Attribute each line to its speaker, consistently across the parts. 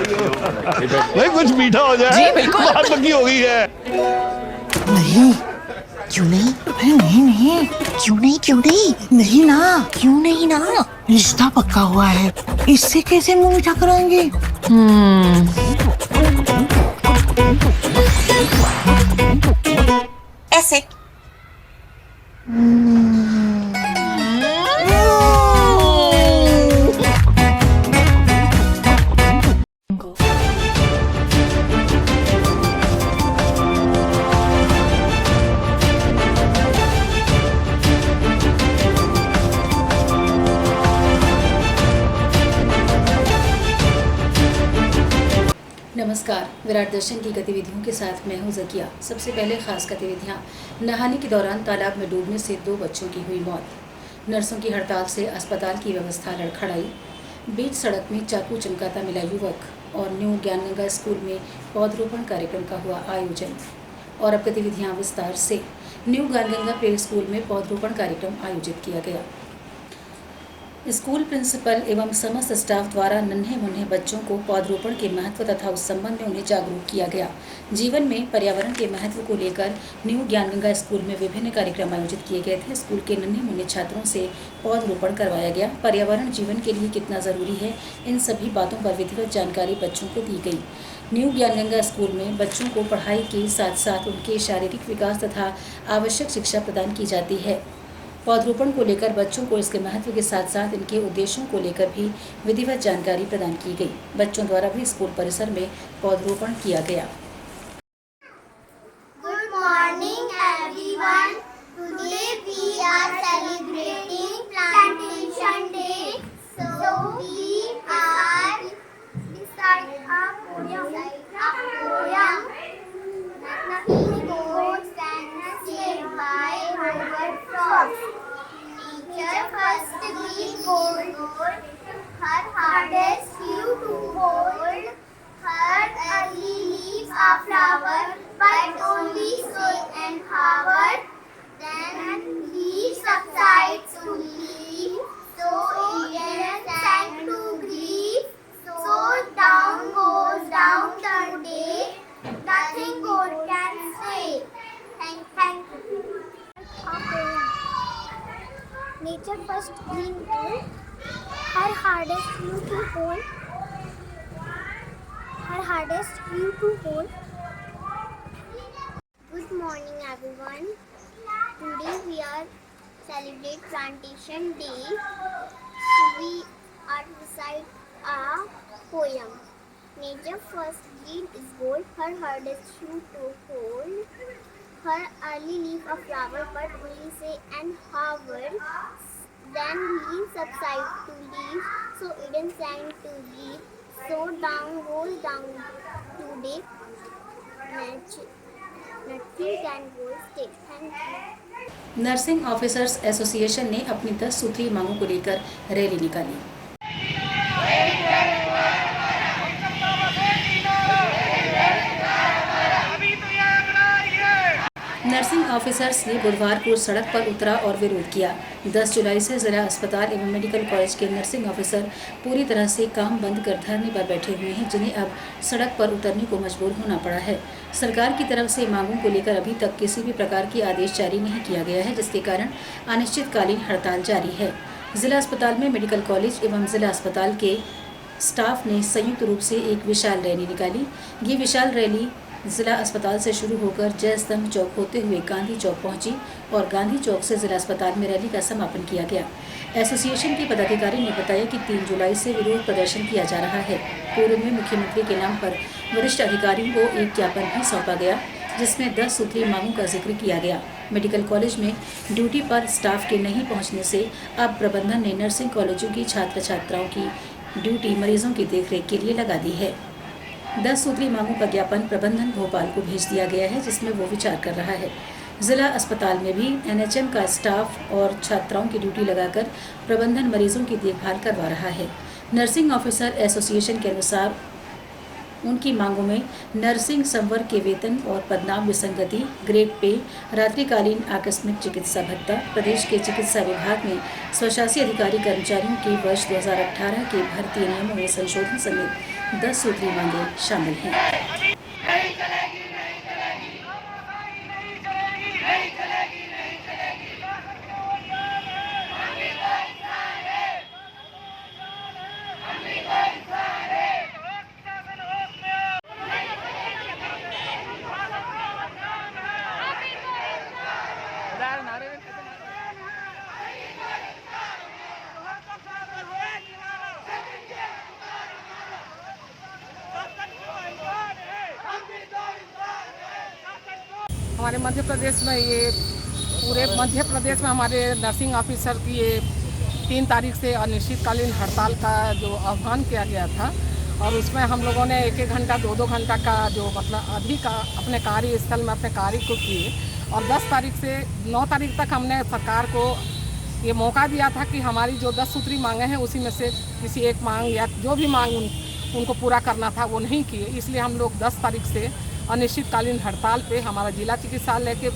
Speaker 1: नहीं कुछ मीठा हो जाए।
Speaker 2: जी, बिल्कुल।
Speaker 1: बात पक्की हो गई है।
Speaker 3: नहीं, क्यों नहीं? अरे नहीं नहीं, क्यों नहीं क्यों नहीं? नहीं ना, क्यों नहीं ना? रिश्ता पक्का हुआ है, इससे कैसे मुंह मीठा कराएंगे?
Speaker 2: ऐसे।
Speaker 4: नमस्कार। विराट दर्शन की गतिविधियों के साथ मैं हूं ज़किया। सबसे पहले खास गतिविधियां। नहाने के दौरान तालाब में डूबने से 2 बच्चों की हुई मौत। नर्सों की हड़ताल से अस्पताल की व्यवस्था लड़खड़ाई। बीच सड़क में चाकू चमकाता मिला युवक। और न्यू ज्ञानगंगा स्कूल में पौधरोपण कार्यक्रम का हुआ आयोजन। और अब गतिविधियाँ विस्तार से। न्यू ज्ञानगंगा प्ले स्कूल में पौधरोपण कार्यक्रम आयोजित किया गया। स्कूल प्रिंसिपल एवं समस्त स्टाफ द्वारा नन्हे मुन्ने बच्चों को पौधरोपण के महत्व तथा उस संबंध में उन्हें जागरूक किया गया। जीवन में पर्यावरण के महत्व को लेकर न्यू ज्ञानगंगा स्कूल में विभिन्न कार्यक्रम आयोजित किए गए थे। स्कूल के नन्हे मुन्ने छात्रों से पौधरोपण करवाया गया। पर्यावरण जीवन के लिए कितना ज़रूरी है, इन सभी बातों पर विधिवत जानकारी बच्चों को दी गई। न्यू ज्ञानगंगा स्कूल में बच्चों को पढ़ाई के साथ साथ उनके शारीरिक विकास तथा आवश्यक शिक्षा प्रदान की जाती है। पौधरोपण को लेकर बच्चों को इसके महत्व के साथ साथ इनके उद्देश्यों को लेकर भी विधिवत जानकारी प्रदान की गई। बच्चों द्वारा भी स्कूल परिसर में पौधरोपण किया गया।
Speaker 5: Good morning everyone. Today we are celebrating Plantation Day. So we are reciting a poem. Nothing goes and say by Howard Frost. Nature first green gold, her hardest hue to hold, her early leaves are flower, but only soil and Howard. Then leaves subside to leaf, so Eden sank to grief. So down goes down the day, nothing good can say. Thank you. Nature first green gold, her hardest hue to hold, her hardest hue to hold. Good morning everyone. Today we are celebrate Plantation Day. So we are recite a poem. Nature first green is gold, her hardest hue to hold. Her early leaf a flower, but only say and Howard. Then leaves subside to leaf, so Eden sang to leaf. So down goes down today. Nothing can go stay. Thank you.
Speaker 4: Nursing officers association ने अपनी 10 सूत्री मांगों को लेकर rally निकाली। Nursing officers ने बुधवार को सड़क पर उतरा और विरोध किया। 10 जुलाई से जिला अस्पताल एवं मेडिकल कॉलेज के नर्सिंग ऑफिसर पूरी तरह से काम बंद कर धरने पर बैठे हुए हैं, जिन्हें अब सड़क पर उतरने को मजबूर होना पड़ा है। सरकार की तरफ से मांगों को लेकर अभी तक किसी भी प्रकार की आदेश जारी नहीं किया गया है, जिसके कारण अनिश्चितकालीन हड़ताल जारी है। जिला अस्पताल में मेडिकल कॉलेज एवं जिला अस्पताल के स्टाफ ने संयुक्त रूप से एक विशाल रैली निकाली। ये विशाल रैली जिला अस्पताल से शुरू होकर जय स्तंभ चौक होते हुए गांधी चौक पहुंची और गांधी चौक से जिला अस्पताल में रैली का समापन किया गया। एसोसिएशन के पदाधिकारी ने बताया कि 3 जुलाई से विरोध प्रदर्शन किया जा रहा है। पूर्व में मुख्यमंत्री के नाम पर वरिष्ठ अधिकारियों को एक ज्ञापन भी सौंपा गया, जिसमें 10 सूत्री मांगों का जिक्र किया गया। मेडिकल कॉलेज में ड्यूटी पर स्टाफ के नहीं पहुँचने से अब प्रबंधन ने नर्सिंग कॉलेजों की छात्र छात्राओं की ड्यूटी मरीजों की देखरेख के लिए लगा दी है। 10 सूत्री मांगों का ज्ञापन प्रबंधन भोपाल को भेज दिया गया है, जिसमें वो विचार कर रहा है। जिला अस्पताल में भी एनएचएम का स्टाफ और छात्राओं की ड्यूटी लगाकर प्रबंधन मरीजों की देखभाल करवा रहा है। नर्सिंग ऑफिसर एसोसिएशन के अनुसार उनकी मांगों में नर्सिंग संवर्ग के वेतन और पदनाम विसंगति, ग्रेड पे, रात्रिकालीन आकस्मिक चिकित्सा भत्ता, प्रदेश के चिकित्सा विभाग में स्वशासी अधिकारी कर्मचारियों की वर्ष 2018 के भर्ती नियमों में संशोधन समेत 10 सूत्री मांगे शामिल हैं।
Speaker 2: हमारे मध्य प्रदेश में ये पूरे मध्य प्रदेश में हमारे नर्सिंग ऑफिसर की ये 3 तारीख से अनिश्चितकालीन हड़ताल का जो आह्वान किया गया था और उसमें हम लोगों ने 1-1 घंटा 2-2 घंटा का जो मतलब अधिक अपने कार्यस्थल में अपने कार्य को किए और 10 तारीख से 9 तारीख तक हमने सरकार को ये मौका दिया था कि हमारी जो 10 सूत्री मांगे हैं उसी में से किसी एक मांग या जो भी मांग उनको पूरा करना था वो नहीं किए, इसलिए हम लोग 10 तारीख से अनिश्चितकालीन हड़ताल पे हमारा जिला चिकित्सालय के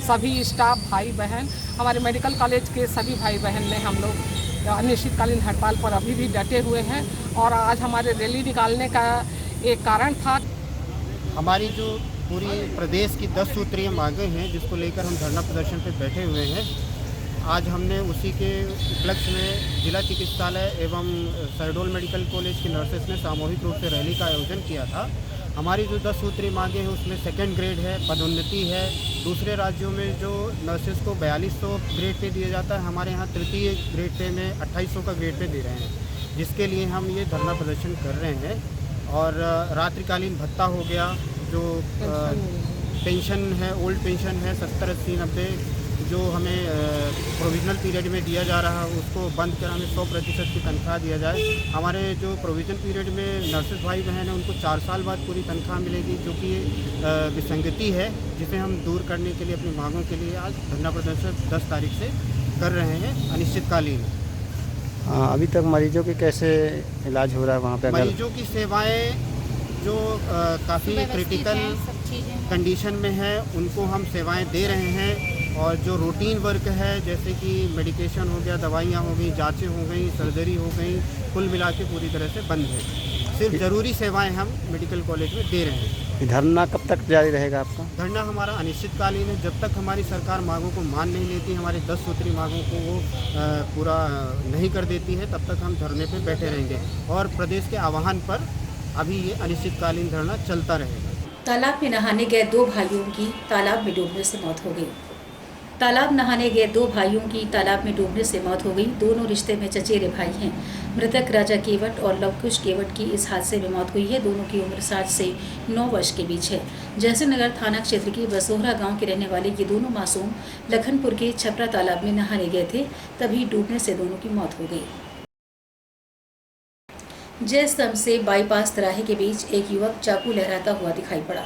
Speaker 2: सभी स्टाफ भाई बहन, हमारे मेडिकल कॉलेज के सभी भाई बहन ने हम लोग अनिश्चितकालीन हड़ताल पर अभी भी डटे हुए हैं और आज हमारे रैली निकालने का एक कारण था।
Speaker 6: हमारी जो पूरी प्रदेश की 10 सूत्रीय मांगें हैं जिसको लेकर हम धरना प्रदर्शन पे बैठे हुए हैं, आज हमने उसी के उपलक्ष्य में जिला चिकित्सालय एवं शहडोल मेडिकल कॉलेज की नर्सेस ने सामूहिक रूप से रैली का आयोजन किया था। हमारी जो 10 सूत्री मांगे हैं उसमें सेकंड ग्रेड है, पदोन्नति है। दूसरे राज्यों में जो नर्सेस को 4200 ग्रेड पे दिया जाता है, हमारे यहाँ तृतीय ग्रेड पे में 2800 का ग्रेड पे दे रहे हैं, जिसके लिए हम ये धरना प्रदर्शन कर रहे हैं। और रात्रिकालीन भत्ता हो गया, जो पेंशन है, ओल्ड पेंशन है 70, 80, 90 जो हमें प्रोविजनल पीरियड में दिया जा रहा है उसको बंद कर हमें 100% की तनख्वाह दिया जाए। हमारे जो प्रोविजन पीरियड में नर्सेस भाई बहन हैं उनको 4 साल बाद पूरी तनख्वाह मिलेगी, जो कि विसंगति है, जिसे हम दूर करने के लिए अपनी मांगों के लिए आज धरना प्रदर्शन 10 तारीख से कर रहे हैं अनिश्चितकालीन।
Speaker 7: अभी तक मरीजों के कैसे इलाज हो रहा है वहाँ पे?
Speaker 6: मरीजों की सेवाएं जो काफ़ी क्रिटिकल कंडीशन में है उनको हम सेवाएं दे रहे हैं, और जो रूटीन वर्क है जैसे कि मेडिकेशन हो गया, दवाइयाँ हो गई, जांचें हो गई, सर्जरी हो गई, कुल मिला के पूरी तरह से बंद है। सिर्फ ज़रूरी सेवाएं हम मेडिकल कॉलेज में दे रहे हैं।
Speaker 7: धरना कब तक जारी रहेगा आपका?
Speaker 6: धरना हमारा अनिश्चितकालीन है, जब तक हमारी सरकार मांगों को मान नहीं लेती, हमारी 10 सूत्री मांगों को वो पूरा नहीं कर देती है, तब तक हम धरने पर बैठे रहेंगे और प्रदेश के आह्वान पर अभी ये अनिश्चितकालीन धरना चलता रहेगा।
Speaker 4: तालाब में नहाने गए 2 भाइयों की तालाब में डूबने से मौत हो गई। तालाब नहाने गए 2 भाइयों की तालाब में डूबने से मौत हो गई। दोनों रिश्ते में चचेरे भाई हैं। मृतक राजा केवट और लवकुश केवट की इस हादसे में मौत हुई है। दोनों की उम्र 7 से 9 वर्ष के बीच है। जयसिंहनगर थाना क्षेत्र के बसोहरा गांव के रहने वाले ये दोनों मासूम लखनपुर के छपरा तालाब में नहाने गए थे, तभी डूबने से दोनों की मौत हो गई। जयस्तंभ से बाईपास तिराहे के बीच एक युवक चाकू लहराता हुआ दिखाई पड़ा।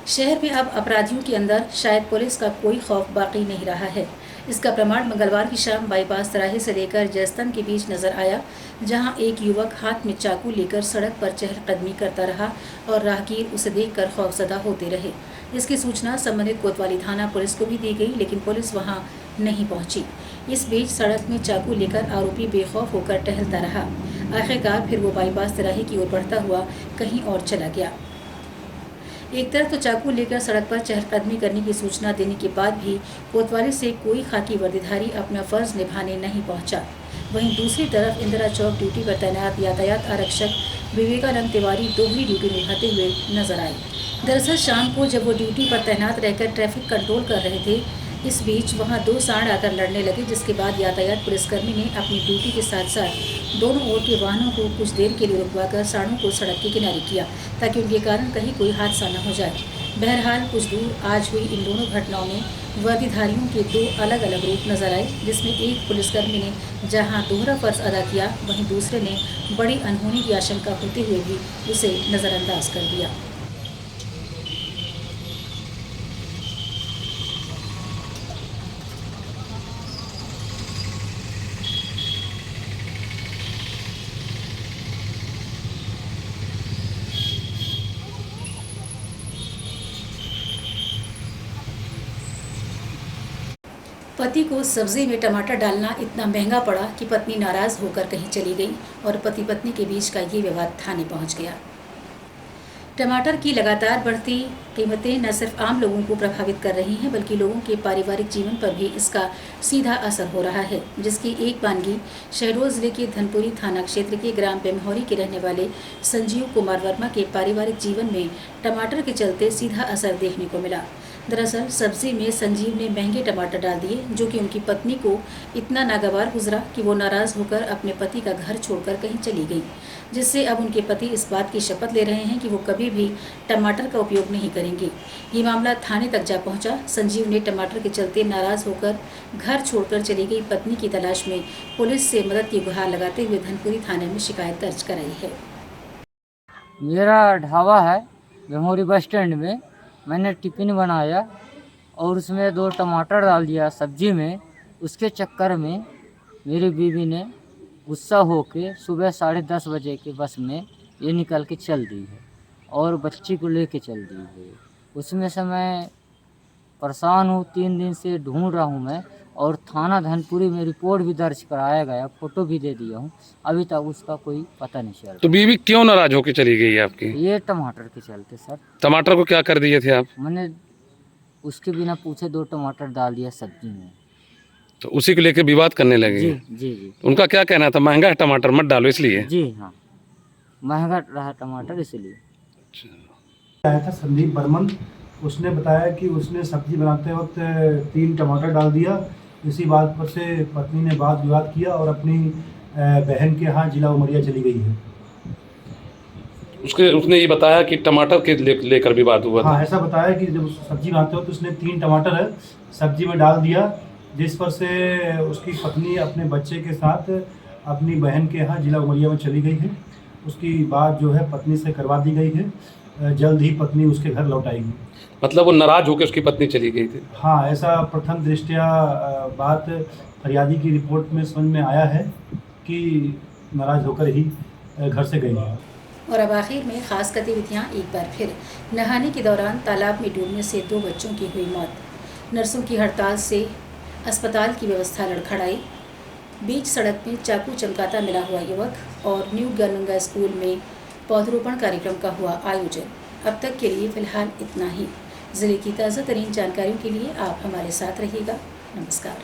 Speaker 4: शहर में अब अपराधियों के अंदर शायद पुलिस का कोई खौफ बाकी नहीं रहा है। इसका प्रमाण मंगलवार की शाम बाईपास तिराहे से लेकर जयस्तंभ के बीच नजर आया, जहां एक युवक हाथ में चाकू लेकर सड़क पर चहलकदमी करता रहा और राहगीर उसे देखकर खौफजदा होते रहे। इसकी सूचना संबंधित कोतवाली थाना पुलिस को भी दी गई, लेकिन पुलिस वहां नहीं पहुंची। इस बीच सड़क में चाकू लेकर आरोपी बेखौफ होकर टहलता रहा। आखिरकार फिर वो बाईपास तिराहे की ओर बढ़ता हुआ कहीं और चला गया। एक तरफ तो चाकू लेकर सड़क पर चहलकदमी करने की सूचना देने के बाद भी कोतवाली से कोई खाकी वर्दीधारी अपना फर्ज निभाने नहीं पहुंचा। वहीं दूसरी तरफ इंदिरा चौक ड्यूटी पर तैनात यातायात आरक्षक विवेकानंद तिवारी दोहरी ड्यूटी निभाते हुए नजर आए। दरअसल शाम को जब वो ड्यूटी पर तैनात रहकर ट्रैफिक कंट्रोल कर रहे थे, इस बीच वहां 2 सांड आकर लड़ने लगे, जिसके बाद यातायात पुलिसकर्मी ने अपनी ड्यूटी के साथ साथ दोनों ओर के वाहनों को कुछ देर के लिए रुकवाकर सांडों को सड़क के किनारे किया, ताकि उनके कारण कहीं कोई हादसा न हो जाए। बहरहाल कुछ दूर आज हुई इन दोनों घटनाओं में वर्दीधारियों के 2 अलग अलग रूप नजर आए, जिसमें एक पुलिसकर्मी ने जहां दोहरा फर्ज अदा किया, वहीं दूसरे ने बड़ी अनहोनी की आशंका होते हुए भी उसे नज़रअंदाज कर दिया। पति को सब्जी में टमाटर डालना इतना महंगा पड़ा कि पत्नी नाराज होकर कहीं चली गई और पति पत्नी के बीच का ये विवाद थाने पहुंच गया। टमाटर की लगातार बढ़ती कीमतें न सिर्फ आम लोगों को प्रभावित कर रही हैं बल्कि लोगों के पारिवारिक जीवन पर भी इसका सीधा असर हो रहा है, जिसकी एक बानगी शहडोल जिले के धनपुरी थाना क्षेत्र के ग्राम पेमहौरी के रहने वाले संजीव कुमार वर्मा के पारिवारिक जीवन में टमाटर के चलते सीधा असर देखने को मिला। दरअसल सब्जी में संजीव ने महंगे टमाटर डाल दिए, जो कि उनकी पत्नी को इतना नागवार गुजरा कि वो नाराज होकर अपने पति का घर छोड़कर कहीं चली गई, जिससे अब उनके पति इस बात की शपथ ले रहे हैं कि वो कभी भी टमाटर का उपयोग नहीं करेंगे। ये मामला थाने तक जा पहुंचा। संजीव ने टमाटर के चलते नाराज होकर घर छोड़कर चली गई पत्नी की तलाश में पुलिस से मदद की गुहार लगाते हुए धनपुरी थाने में शिकायत दर्ज कराई है।
Speaker 8: मेरा ढाबा है पेमहौरी बस स्टैंड में। मैंने टिफिन बनाया और उसमें 2 टमाटर डाल दिया सब्जी में। उसके चक्कर में मेरी बीवी ने गुस्सा होके सुबह 10:30 बजे के बस में ये निकल के चल दी है और बच्ची को लेके चल दी है। उसमें से मैं परेशान हूँ, 3 दिन से ढूंढ रहा हूँ मैं, और थाना धनपुरी में रिपोर्ट भी दर्ज कराया गया, फ़ोटो भी दे दिया हूँ। अभी तक उसका कोई पता नहीं चल रहा।
Speaker 9: तो बीवी क्यों नाराज होकर चली गई है आपकी?
Speaker 8: ये टमाटर के चलते सर।
Speaker 9: टमाटर को क्या कर दिए थे आप?
Speaker 8: मैंने उसके बिना पूछे 2 टमाटर डाल दिया सब्जी में।
Speaker 9: तो उसी को लेकर विवाद करने लगे?
Speaker 8: जी जी जी।
Speaker 9: उनका क्या कहना था? महंगा है टमाटर, मत डालो इसलिए?
Speaker 8: जी हाँ, महंगा रहा टमाटर इसलिए।
Speaker 10: आया था संदीप बर्मन, उसने बताया कि उसने सब्जी बनाते वक्त 3 टमाटर डाल दिया। इसी बात पर से पत्नी ने वाद विवाद किया और अपनी बहन के यहाँ जिला उमरिया चली गई है।
Speaker 9: उसने ये बताया कि टमाटर के लेकर विवाद हुआ था?
Speaker 10: हाँ, ऐसा बताया कि जब सब्जी बनाते वक्त उसने 3 टमाटर सब्जी में डाल दिया, जिस पर से उसकी पत्नी अपने बच्चे के साथ अपनी बहन के यहाँ जिला उमरिया में चली गई है। उसकी बात जो है पत्नी से करवा दी गई है। जल्द ही पत्नी उसके घर लौट आएगी।
Speaker 9: मतलब वो नाराज होकर उसकी पत्नी चली गई थी?
Speaker 10: हाँ, ऐसा प्रथम दृष्टया बात फरियादी की रिपोर्ट में समझ में आया है कि नाराज होकर ही घर से गई है।
Speaker 4: और अब आखिर में खास गतिविधियां एक बार फिर। नहाने के दौरान तालाब में डूबने से 2 बच्चों की हुई मौत। नर्सों की हड़ताल से अस्पताल की व्यवस्था लड़खड़ाई। बीच सड़क में चाकू चमकाता मिला हुआ युवक। और न्यू ज्ञानगंगा स्कूल में पौधरोपण कार्यक्रम का हुआ आयोजन। अब तक के लिए फिलहाल इतना ही। जिले की ताज़ा तरीन जानकारियों के लिए आप हमारे साथ रहिएगा। नमस्कार।